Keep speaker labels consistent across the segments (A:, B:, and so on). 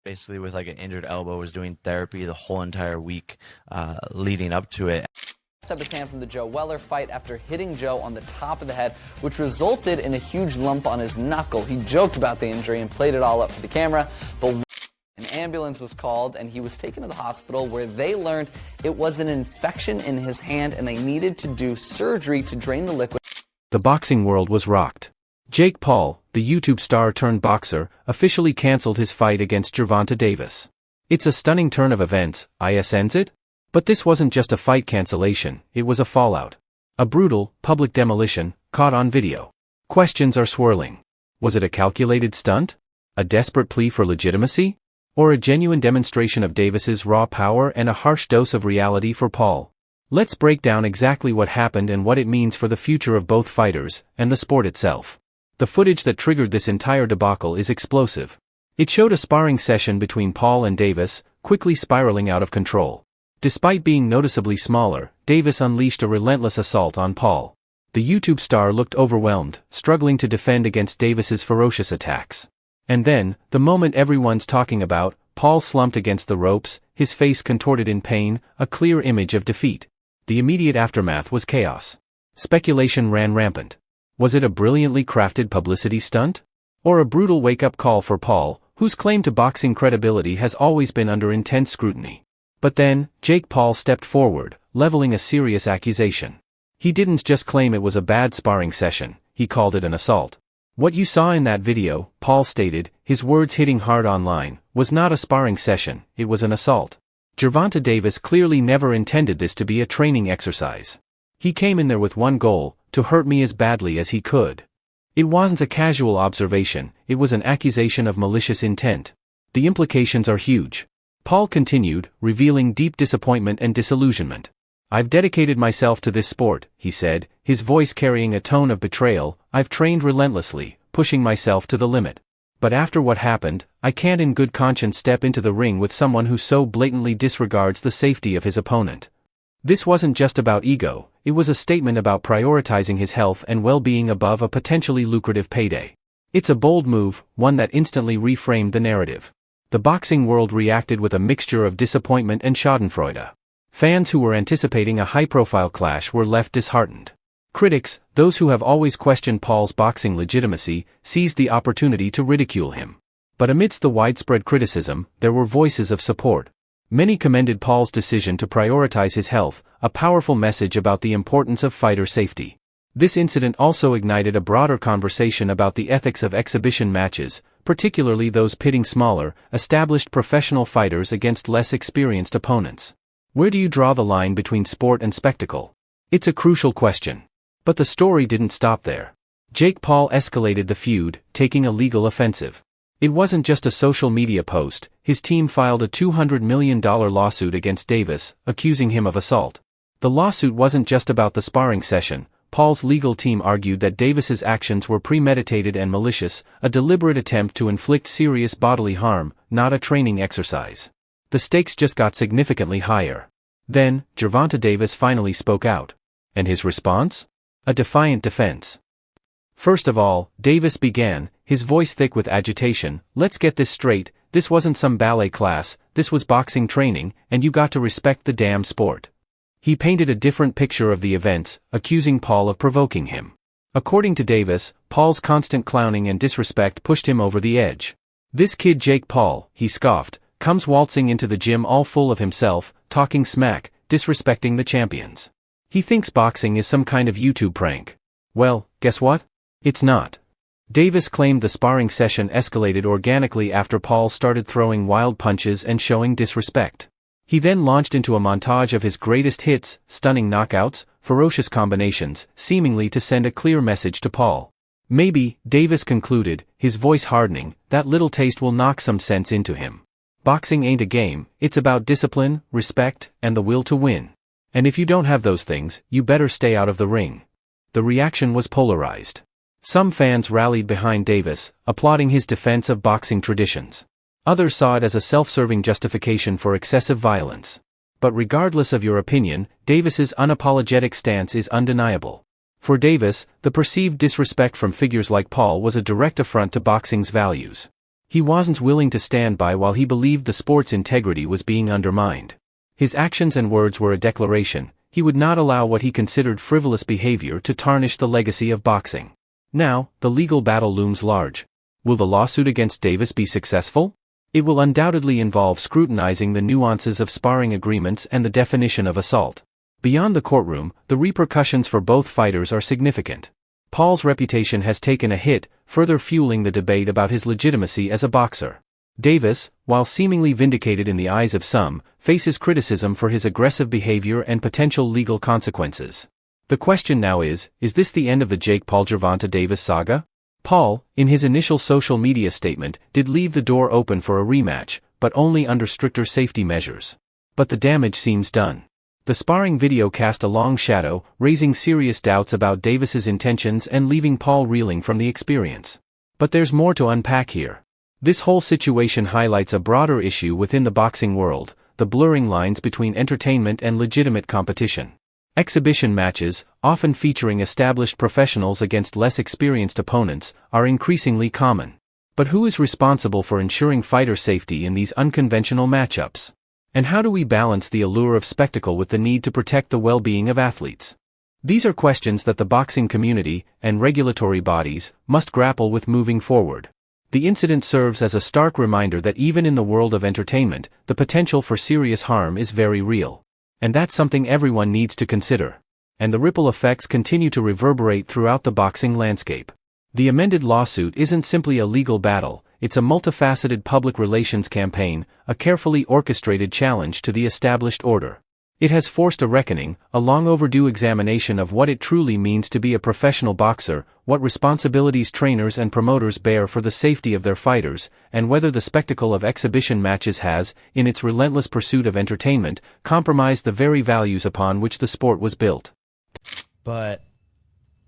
A: basically with like an injured elbow, was doing therapy the whole entire week leading up to it.
B: Up his hand from the Joe Weller fight after hitting Joe on the top of the head, which resulted in a huge lump on his knuckle. He joked about the injury and played it all up for the camera, but an ambulance was called and he was taken to the hospital where they learned it was an infection in his hand and they needed to do surgery to drain the liquid.
C: The boxing world was rocked. Jake Paul, the YouTube star turned boxer, officially cancelled his fight against Gervonta Davis. It's a stunning turn of events, isn't it? But this wasn't just a fight cancellation, it was a fallout. A brutal, public demolition, caught on video. Questions are swirling. Was it a calculated stunt? A desperate plea for legitimacy? Or a genuine demonstration of Davis's raw power and a harsh dose of reality for Paul? Let's break down exactly what happened and what it means for the future of both fighters, and the sport itself. The footage that triggered this entire debacle is explosive. It showed a sparring session between Paul and Davis, quickly spiraling out of control. Despite being noticeably smaller, Davis unleashed a relentless assault on Paul. The YouTube star looked overwhelmed, struggling to defend against Davis's ferocious attacks. And then, the moment everyone's talking about, Paul slumped against the ropes, his face contorted in pain, a clear image of defeat. The immediate aftermath was chaos. Speculation ran rampant. Was it a brilliantly crafted publicity stunt? Or a brutal wake-up call for Paul, whose claim to boxing credibility has always been under intense scrutiny? But then, Jake Paul stepped forward, leveling a serious accusation. He didn't just claim it was a bad sparring session, he called it an assault. What you saw in that video, Paul stated, his words hitting hard online, was not a sparring session, it was an assault. Gervonta Davis clearly never intended this to be a training exercise. He came in there with one goal, to hurt me as badly as he could. It wasn't a casual observation, it was an accusation of malicious intent. The implications are huge. Paul continued, revealing deep disappointment and disillusionment. I've dedicated myself to this sport, he said, his voice carrying a tone of betrayal. I've trained relentlessly, pushing myself to the limit. But after what happened, I can't in good conscience step into the ring with someone who so blatantly disregards the safety of his opponent. This wasn't just about ego, it was a statement about prioritizing his health and well-being above a potentially lucrative payday. It's a bold move, one that instantly reframed the narrative. The boxing world reacted with a mixture of disappointment and schadenfreude. Fans who were anticipating a high-profile clash were left disheartened. Critics, those who have always questioned Paul's boxing legitimacy, seized the opportunity to ridicule him. But amidst the widespread criticism, there were voices of support. Many commended Paul's decision to prioritize his health, a powerful message about the importance of fighter safety. This incident also ignited a broader conversation about the ethics of exhibition matches, particularly those pitting smaller, established professional fighters against less experienced opponents. Where do you draw the line between sport and spectacle? It's a crucial question. But the story didn't stop there. Jake Paul escalated the feud, taking a legal offensive. It wasn't just a social media post, his team filed a $200 million lawsuit against Davis, accusing him of assault. The lawsuit wasn't just about the sparring session. Paul's legal team argued that Davis's actions were premeditated and malicious, a deliberate attempt to inflict serious bodily harm, not a training exercise. The stakes just got significantly higher. Then, Gervonta Davis finally spoke out. And his response? A defiant defense. First of all, Davis began, his voice thick with agitation, let's get this straight, this wasn't some ballet class, this was boxing training, and you got to respect the damn sport. He painted a different picture of the events, accusing Paul of provoking him. According to Davis, Paul's constant clowning and disrespect pushed him over the edge. This kid Jake Paul, he scoffed, comes waltzing into the gym all full of himself, talking smack, disrespecting the champions. He thinks boxing is some kind of YouTube prank. Well, guess what? It's not. Davis claimed the sparring session escalated organically after Paul started throwing wild punches and showing disrespect. He then launched into a montage of his greatest hits, stunning knockouts, ferocious combinations, seemingly to send a clear message to Paul. Maybe, Davis concluded, his voice hardening, that little taste will knock some sense into him. Boxing ain't a game, it's about discipline, respect, and the will to win. And if you don't have those things, you better stay out of the ring. The reaction was polarized. Some fans rallied behind Davis, applauding his defense of boxing traditions. Others saw it as a self-serving justification for excessive violence. But regardless of your opinion, Davis's unapologetic stance is undeniable. For Davis, the perceived disrespect from figures like Paul was a direct affront to boxing's values. He wasn't willing to stand by while he believed the sport's integrity was being undermined. His actions and words were a declaration: he would not allow what he considered frivolous behavior to tarnish the legacy of boxing. Now, the legal battle looms large. Will the lawsuit against Davis be successful? It will undoubtedly involve scrutinizing the nuances of sparring agreements and the definition of assault. Beyond the courtroom, the repercussions for both fighters are significant. Paul's reputation has taken a hit, further fueling the debate about his legitimacy as a boxer. Davis, while seemingly vindicated in the eyes of some, faces criticism for his aggressive behavior and potential legal consequences. The question now is this the end of the Jake Paul-Gervonta Davis saga? Paul, in his initial social media statement, did leave the door open for a rematch, but only under stricter safety measures. But the damage seems done. The sparring video cast a long shadow, raising serious doubts about Davis's intentions and leaving Paul reeling from the experience. But there's more to unpack here. This whole situation highlights a broader issue within the boxing world: the blurring lines between entertainment and legitimate competition. Exhibition matches, often featuring established professionals against less experienced opponents, are increasingly common. But who is responsible for ensuring fighter safety in these unconventional matchups? And how do we balance the allure of spectacle with the need to protect the well-being of athletes? These are questions that the boxing community, and regulatory bodies, must grapple with moving forward. The incident serves as a stark reminder that even in the world of entertainment, the potential for serious harm is very real. And that's something everyone needs to consider. And the ripple effects continue to reverberate throughout the boxing landscape. The amended lawsuit isn't simply a legal battle, it's a multifaceted public relations campaign, a carefully orchestrated challenge to the established order. It has forced a reckoning, a long overdue examination of what it truly means to be a professional boxer, what responsibilities trainers and promoters bear for the safety of their fighters, and whether the spectacle of exhibition matches has, in its relentless pursuit of entertainment, compromised the very values upon which the sport was built.
A: But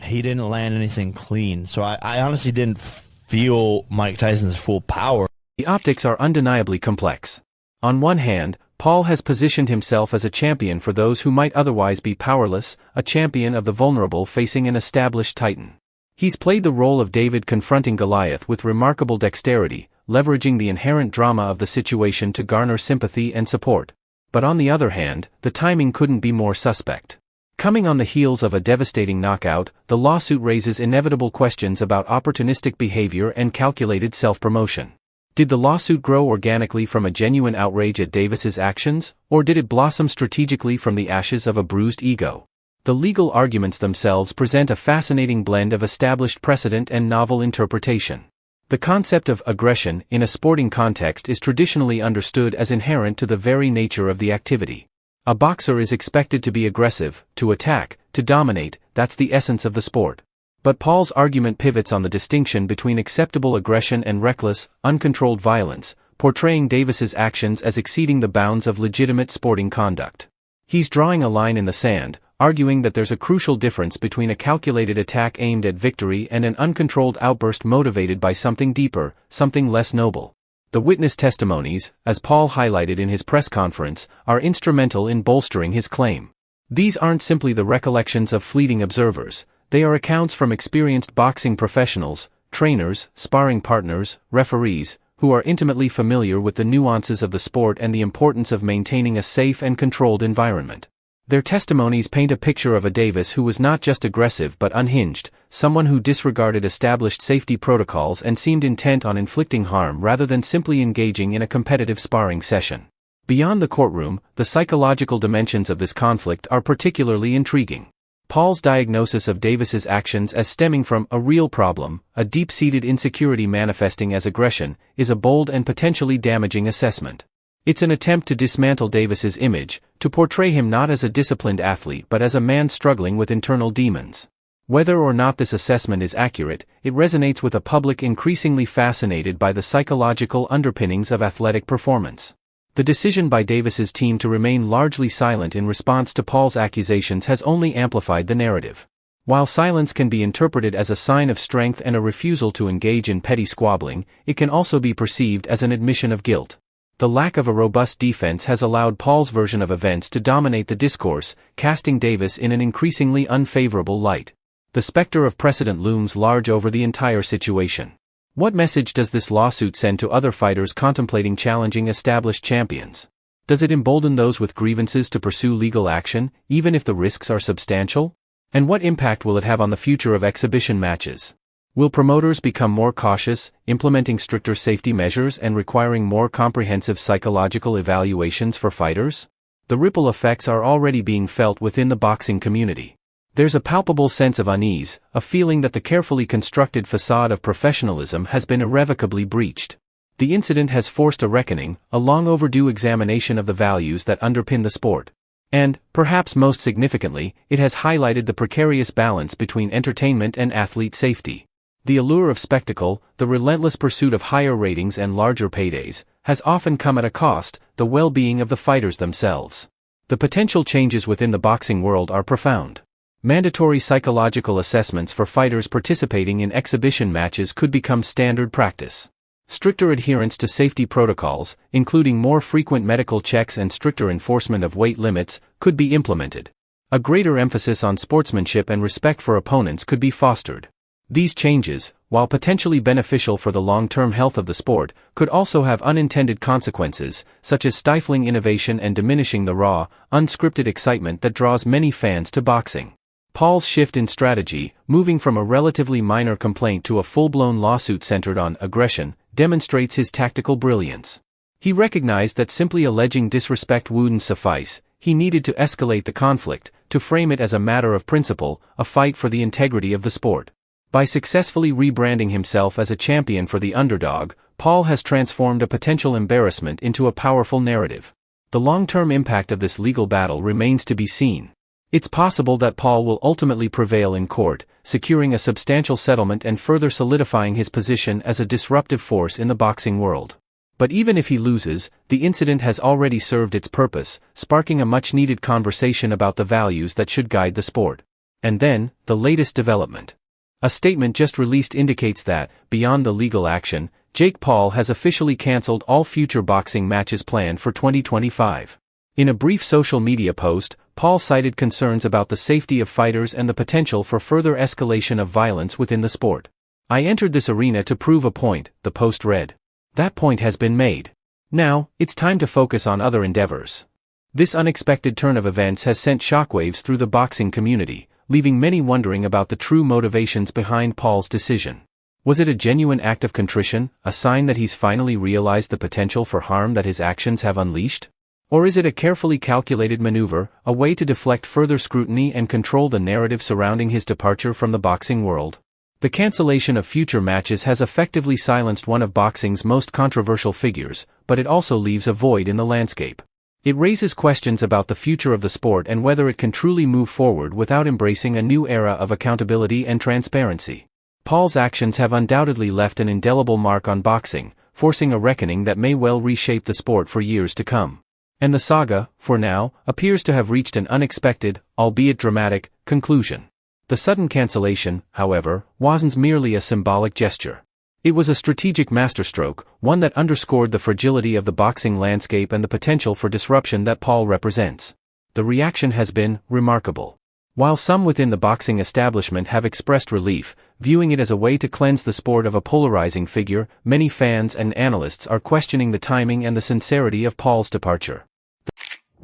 A: he didn't land anything clean, so I honestly didn't feel Mike Tyson's full power.
C: The optics are undeniably complex. On one hand, Paul has positioned himself as a champion for those who might otherwise be powerless, a champion of the vulnerable facing an established titan. He's played the role of David confronting Goliath with remarkable dexterity, leveraging the inherent drama of the situation to garner sympathy and support. But on the other hand, the timing couldn't be more suspect. Coming on the heels of a devastating knockout, the lawsuit raises inevitable questions about opportunistic behavior and calculated self-promotion. Did the lawsuit grow organically from a genuine outrage at Davis's actions, or did it blossom strategically from the ashes of a bruised ego? The legal arguments themselves present a fascinating blend of established precedent and novel interpretation. The concept of aggression in a sporting context is traditionally understood as inherent to the very nature of the activity. A boxer is expected to be aggressive, to attack, to dominate, that's the essence of the sport. But Paul's argument pivots on the distinction between acceptable aggression and reckless, uncontrolled violence, portraying Davis's actions as exceeding the bounds of legitimate sporting conduct. He's drawing a line in the sand, arguing that there's a crucial difference between a calculated attack aimed at victory and an uncontrolled outburst motivated by something deeper, something less noble. The witness testimonies, as Paul highlighted in his press conference, are instrumental in bolstering his claim. These aren't simply the recollections of fleeting observers, they are accounts from experienced boxing professionals, trainers, sparring partners, referees, who are intimately familiar with the nuances of the sport and the importance of maintaining a safe and controlled environment. Their testimonies paint a picture of a Davis who was not just aggressive but unhinged, someone who disregarded established safety protocols and seemed intent on inflicting harm rather than simply engaging in a competitive sparring session. Beyond the courtroom, the psychological dimensions of this conflict are particularly intriguing. Paul's diagnosis of Davis's actions as stemming from a real problem, a deep-seated insecurity manifesting as aggression, is a bold and potentially damaging assessment. It's an attempt to dismantle Davis's image, to portray him not as a disciplined athlete but as a man struggling with internal demons. Whether or not this assessment is accurate, it resonates with a public increasingly fascinated by the psychological underpinnings of athletic performance. The decision by Davis's team to remain largely silent in response to Paul's accusations has only amplified the narrative. While silence can be interpreted as a sign of strength and a refusal to engage in petty squabbling, it can also be perceived as an admission of guilt. The lack of a robust defense has allowed Paul's version of events to dominate the discourse, casting Davis in an increasingly unfavorable light. The specter of precedent looms large over the entire situation. What message does this lawsuit send to other fighters contemplating challenging established champions? Does it embolden those with grievances to pursue legal action, even if the risks are substantial? And what impact will it have on the future of exhibition matches? Will promoters become more cautious, implementing stricter safety measures and requiring more comprehensive psychological evaluations for fighters? The ripple effects are already being felt within the boxing community. There's a palpable sense of unease, a feeling that the carefully constructed facade of professionalism has been irrevocably breached. The incident has forced a reckoning, a long overdue examination of the values that underpin the sport. And, perhaps most significantly, it has highlighted the precarious balance between entertainment and athlete safety. The allure of spectacle, the relentless pursuit of higher ratings and larger paydays, has often come at a cost, the well-being of the fighters themselves. The potential changes within the boxing world are profound. Mandatory psychological assessments for fighters participating in exhibition matches could become standard practice. Stricter adherence to safety protocols, including more frequent medical checks and stricter enforcement of weight limits, could be implemented. A greater emphasis on sportsmanship and respect for opponents could be fostered. These changes, while potentially beneficial for the long-term health of the sport, could also have unintended consequences, such as stifling innovation and diminishing the raw, unscripted excitement that draws many fans to boxing. Paul's shift in strategy, moving from a relatively minor complaint to a full-blown lawsuit centered on aggression, demonstrates his tactical brilliance. He recognized that simply alleging disrespect wouldn't suffice. He needed to escalate the conflict, to frame it as a matter of principle, a fight for the integrity of the sport. By successfully rebranding himself as a champion for the underdog, Paul has transformed a potential embarrassment into a powerful narrative. The long-term impact of this legal battle remains to be seen. It's possible that Paul will ultimately prevail in court, securing a substantial settlement and further solidifying his position as a disruptive force in the boxing world. But even if he loses, the incident has already served its purpose, sparking a much-needed conversation about the values that should guide the sport. And then, the latest development. A statement just released indicates that, beyond the legal action, Jake Paul has officially cancelled all future boxing matches planned for 2025. In a brief social media post, Paul cited concerns about the safety of fighters and the potential for further escalation of violence within the sport. "I entered this arena to prove a point," the post read. That point has been made. Now, it's time to focus on other endeavors. This unexpected turn of events has sent shockwaves through the boxing community, leaving many wondering about the true motivations behind Paul's decision. Was it a genuine act of contrition, a sign that he's finally realized the potential for harm that his actions have unleashed? Or is it a carefully calculated maneuver, a way to deflect further scrutiny and control the narrative surrounding his departure from the boxing world? The cancellation of future matches has effectively silenced one of boxing's most controversial figures, but it also leaves a void in the landscape. It raises questions about the future of the sport and whether it can truly move forward without embracing a new era of accountability and transparency. Paul's actions have undoubtedly left an indelible mark on boxing, forcing a reckoning that may well reshape the sport for years to come. And the saga, for now, appears to have reached an unexpected, albeit dramatic, conclusion. The sudden cancellation, however, wasn't merely a symbolic gesture. It was a strategic masterstroke, one that underscored the fragility of the boxing landscape and the potential for disruption that Paul represents. The reaction has been remarkable. While some within the boxing establishment have expressed relief, viewing it as a way to cleanse the sport of a polarizing figure, many fans and analysts are questioning the timing and the sincerity of Paul's departure.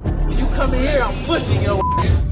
D: You come in here, I'm pushing your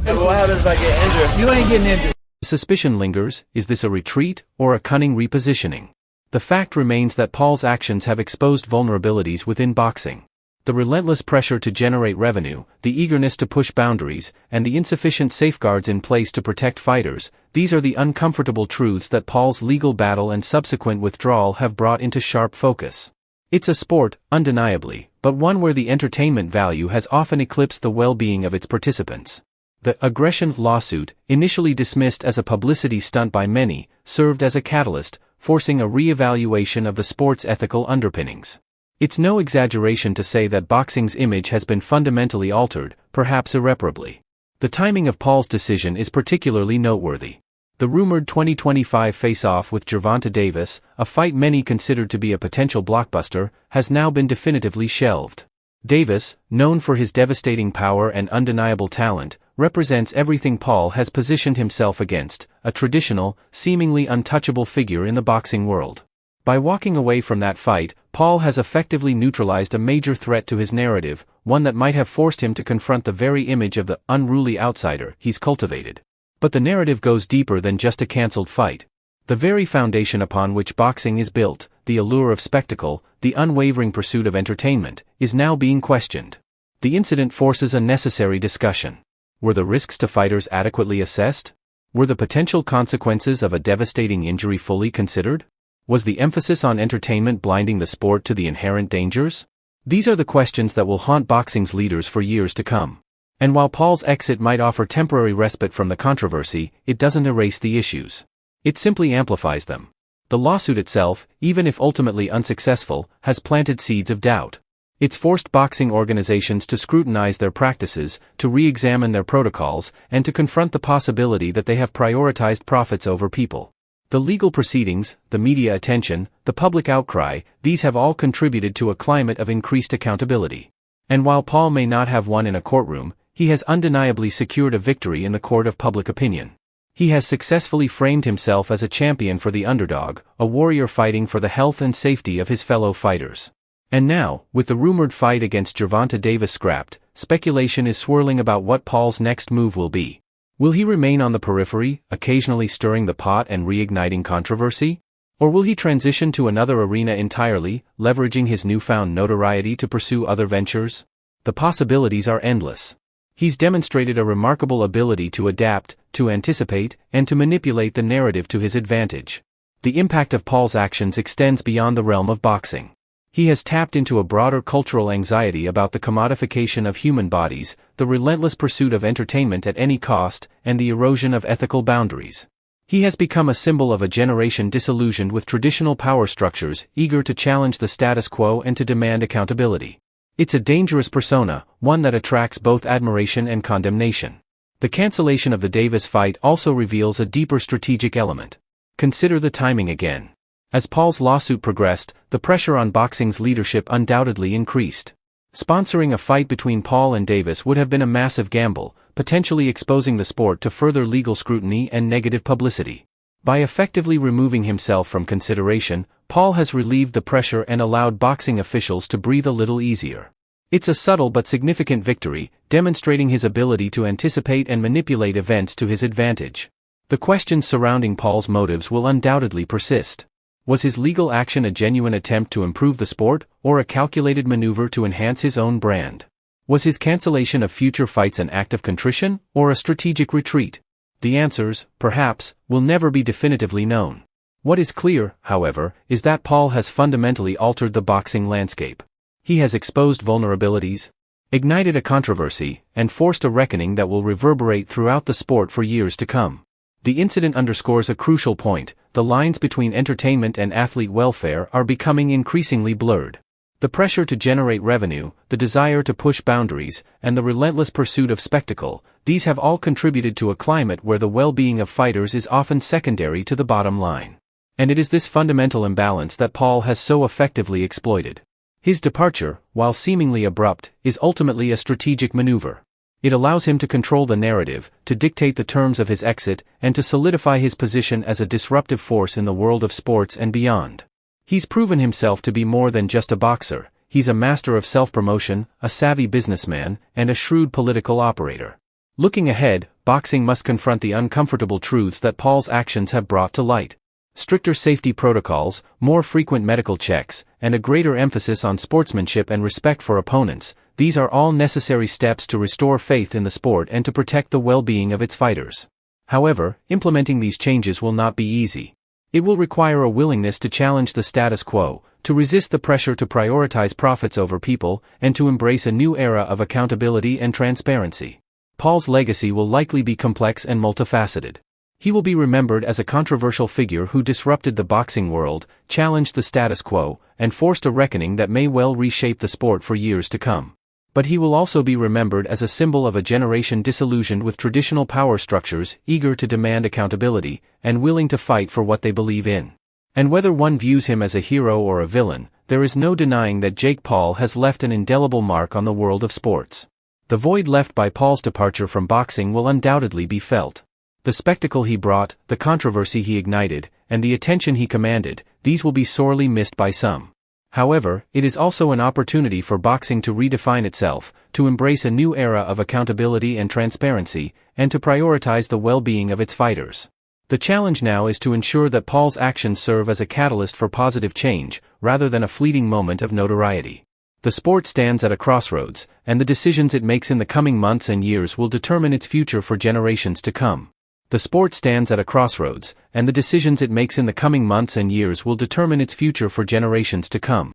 A: Hey, what happens if I get injured?
D: You ain't getting injured.
C: The suspicion lingers, is this a retreat, or a cunning repositioning? The fact remains that Paul's actions have exposed vulnerabilities within boxing. The relentless pressure to generate revenue, the eagerness to push boundaries, and the insufficient safeguards in place to protect fighters, these are the uncomfortable truths that Paul's legal battle and subsequent withdrawal have brought into sharp focus. It's a sport, undeniably, but one where the entertainment value has often eclipsed the well-being of its participants. The aggression lawsuit, initially dismissed as a publicity stunt by many, served as a catalyst, forcing a re-evaluation of the sport's ethical underpinnings. It's no exaggeration to say that boxing's image has been fundamentally altered, perhaps irreparably. The timing of Paul's decision is particularly noteworthy. The rumored 2025 face-off with Gervonta Davis, a fight many considered to be a potential blockbuster, has now been definitively shelved. Davis, known for his devastating power and undeniable talent, represents everything Paul has positioned himself against, a traditional, seemingly untouchable figure in the boxing world. By walking away from that fight, Paul has effectively neutralized a major threat to his narrative, one that might have forced him to confront the very image of the unruly outsider he's cultivated. But the narrative goes deeper than just a cancelled fight. The very foundation upon which boxing is built, the allure of spectacle, the unwavering pursuit of entertainment, is now being questioned. The incident forces a necessary discussion. Were the risks to fighters adequately assessed? Were the potential consequences of a devastating injury fully considered? Was the emphasis on entertainment blinding the sport to the inherent dangers? These are the questions that will haunt boxing's leaders for years to come. And while Paul's exit might offer temporary respite from the controversy, it doesn't erase the issues. It simply amplifies them. The lawsuit itself, even if ultimately unsuccessful, has planted seeds of doubt. It's forced boxing organizations to scrutinize their practices, to re-examine their protocols, and to confront the possibility that they have prioritized profits over people. The legal proceedings, the media attention, the public outcry, these have all contributed to a climate of increased accountability. And while Paul may not have won in a courtroom, he has undeniably secured a victory in the court of public opinion. He has successfully framed himself as a champion for the underdog, a warrior fighting for the health and safety of his fellow fighters. And now, with the rumored fight against Gervonta Davis scrapped, speculation is swirling about what Paul's next move will be. Will he remain on the periphery, occasionally stirring the pot and reigniting controversy? Or will he transition to another arena entirely, leveraging his newfound notoriety to pursue other ventures? The possibilities are endless. He's demonstrated a remarkable ability to adapt, to anticipate, and to manipulate the narrative to his advantage. The impact of Paul's actions extends beyond the realm of boxing. He has tapped into a broader cultural anxiety about the commodification of human bodies, the relentless pursuit of entertainment at any cost, and the erosion of ethical boundaries. He has become a symbol of a generation disillusioned with traditional power structures, eager to challenge the status quo and to demand accountability. It's a dangerous persona, one that attracts both admiration and condemnation. The cancellation of the Davis fight also reveals a deeper strategic element. Consider the timing again. As Paul's lawsuit progressed, the pressure on boxing's leadership undoubtedly increased. Sponsoring a fight between Paul and Davis would have been a massive gamble, potentially exposing the sport to further legal scrutiny and negative publicity. By effectively removing himself from consideration, Paul has relieved the pressure and allowed boxing officials to breathe a little easier. It's a subtle but significant victory, demonstrating his ability to anticipate and manipulate events to his advantage. The questions surrounding Paul's motives will undoubtedly persist. Was his legal action a genuine attempt to improve the sport, or a calculated maneuver to enhance his own brand? Was his cancellation of future fights an act of contrition, or a strategic retreat? The answers, perhaps, will never be definitively known. What is clear, however, is that Paul has fundamentally altered the boxing landscape. He has exposed vulnerabilities, ignited a controversy, and forced a reckoning that will reverberate throughout the sport for years to come. The incident underscores a crucial point: the lines between entertainment and athlete welfare are becoming increasingly blurred. The pressure to generate revenue, the desire to push boundaries, and the relentless pursuit of spectacle, these have all contributed to a climate where the well-being of fighters is often secondary to the bottom line. And it is this fundamental imbalance that Paul has so effectively exploited. His departure, while seemingly abrupt, is ultimately a strategic maneuver. It allows him to control the narrative, to dictate the terms of his exit, and to solidify his position as a disruptive force in the world of sports and beyond. He's proven himself to be more than just a boxer. He's a master of self-promotion, a savvy businessman, and a shrewd political operator. Looking ahead, boxing must confront the uncomfortable truths that Paul's actions have brought to light. Stricter safety protocols, more frequent medical checks, and a greater emphasis on sportsmanship and respect for opponents, these are all necessary steps to restore faith in the sport and to protect the well-being of its fighters. However, implementing these changes will not be easy. It will require a willingness to challenge the status quo, to resist the pressure to prioritize profits over people, and to embrace a new era of accountability and transparency. Paul's legacy will likely be complex and multifaceted. He will be remembered as a controversial figure who disrupted the boxing world, challenged the status quo, and forced a reckoning that may well reshape the sport for years to come. But he will also be remembered as a symbol of a generation disillusioned with traditional power structures, eager to demand accountability, and willing to fight for what they believe in. And whether one views him as a hero or a villain, there is no denying that Jake Paul has left an indelible mark on the world of sports. The void left by Paul's departure from boxing will undoubtedly be felt. The spectacle he brought, the controversy he ignited, and the attention he commanded, these will be sorely missed by some. However, it is also an opportunity for boxing to redefine itself, to embrace a new era of accountability and transparency, and to prioritize the well-being of its fighters. The challenge now is to ensure that Paul's actions serve as a catalyst for positive change, rather than a fleeting moment of notoriety. The sport stands at a crossroads, and the decisions it makes in the coming months and years will determine its future for generations to come. The sport stands at a crossroads, and the decisions it makes in the coming months and years will determine its future for generations to come.